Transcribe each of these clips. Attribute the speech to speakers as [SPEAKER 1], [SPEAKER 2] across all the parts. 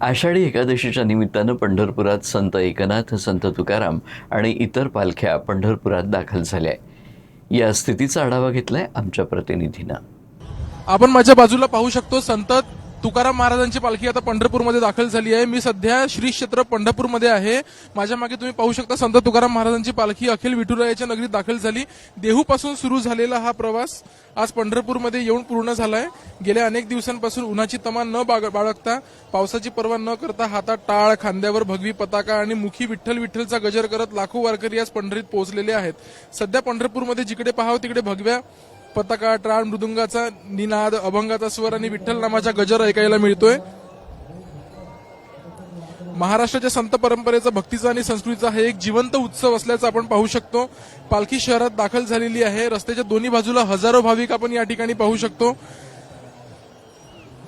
[SPEAKER 1] आषाढी एकादशीच्या निमित्तानं पंढरपुरात संत एकनाथ, संत तुकाराम आणि इतर पालख्या पंढरपुरात दाखल झाल्या. या स्थितीचा आढावा घेतलाय आमच्या प्रतिनिधीनं.
[SPEAKER 2] आपण माझ्या बाजूला पाहू शकतो संत तुकाराम महाराजांची पालखी आता पंढरपूरमध्ये दाखल झाली आहे. मी सध्या श्री क्षेत्र पंढरपूरमध्ये आहे. माझ्या मागे तुम्ही पाहू शकता संत तुकाराम महाराजांची पालखी अखिल विठुरायाच्या नगरीत दाखल झाली. देहूपासून सुरू झालेला हा प्रवास आज पंढरपूरमध्ये येऊन पूर्ण झालाय. गेल्या अनेक दिवसांपासून उन्हाची तमा न बाळगता, पावसाची पर्वा न करता हातात टाळ, खांद्यावर भगवी पताका आणि मुखी विठ्ठल विठ्ठलचा गजर करत लाखो वारकरी आज पंढरीत पोहोचलेले आहेत. सध्या पंढरपूरमध्ये जिकडे पाहावं तिकडे भगव्या पताका, टाळ, मृदुंगाचा निनाद, अभंगाचा स्वर आणि विठ्ठल नामाचा गजर ऐकायला मिळतोय. महाराष्ट्राच्या संत परंपरेचा, भक्तीचा आणि संस्कृतीचा हा एक जिवंत उत्सव असल्याचं आपण पाहू शकतो. पालखी शहरात दाखल झालेली आहे. रस्त्याच्या दोन्ही बाजूला हजारो भाविक आपण या ठिकाणी पाहू शकतो.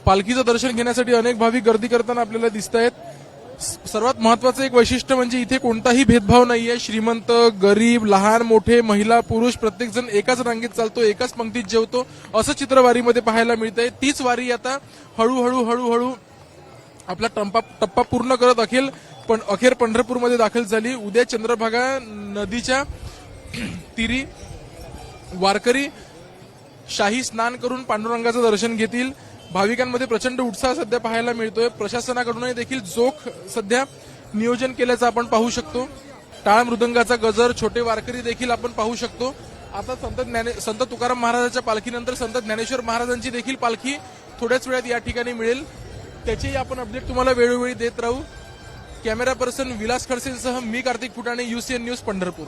[SPEAKER 2] पालखीचं दर्शन घेण्यासाठी अनेक भाविक गर्दी करताना आपल्याला दिसत आहेत. सर्वात महत्वाचं एक वैशिष्ट्य म्हणजे इथे कोणताही भेदभाव नाहीये. श्रीमंत, गरीब, लहान मोठे, महिला, पुरुष प्रत्येक जण एकाच रांगेत चालतो, एकाच पंक्तीत जेवतो, असं चित्र वारीमध्ये पाहायला मिळतंय. तीच वारी आता हळूहळू आपला टप्पा पूर्ण करत अखेर पंढरपूरमध्ये दाखल झाली. उद्या चंद्रभागा नदीच्या तीरी वारकरी शाही स्नान करून पांडुरंगाचं दर्शन घेतील. भाविकांमध्ये प्रचंड उत्साह सध्या पाहायला मिळतोय. प्रशासनाकडूनही देखील जोख सध्या नियोजन केल्याचं आपण पाहू शकतो. टाळ मृदंगाचा गजर, छोटे वारकरी देखील आपण पाहू शकतो. आता संत तुकाराम महाराजांच्या पालखीनंतर संत ज्ञानेश्वर महाराजांची देखील पालखी थोड्याच वेळात या ठिकाणी मिळेल. त्याचेही आपण अपडेट तुम्हाला वेळोवेळी देत राहू. कॅमेरा पर्सन विलास खडसेंसह मी कार्तिक फुटाणे, UCN न्यूज, पंढरपूर.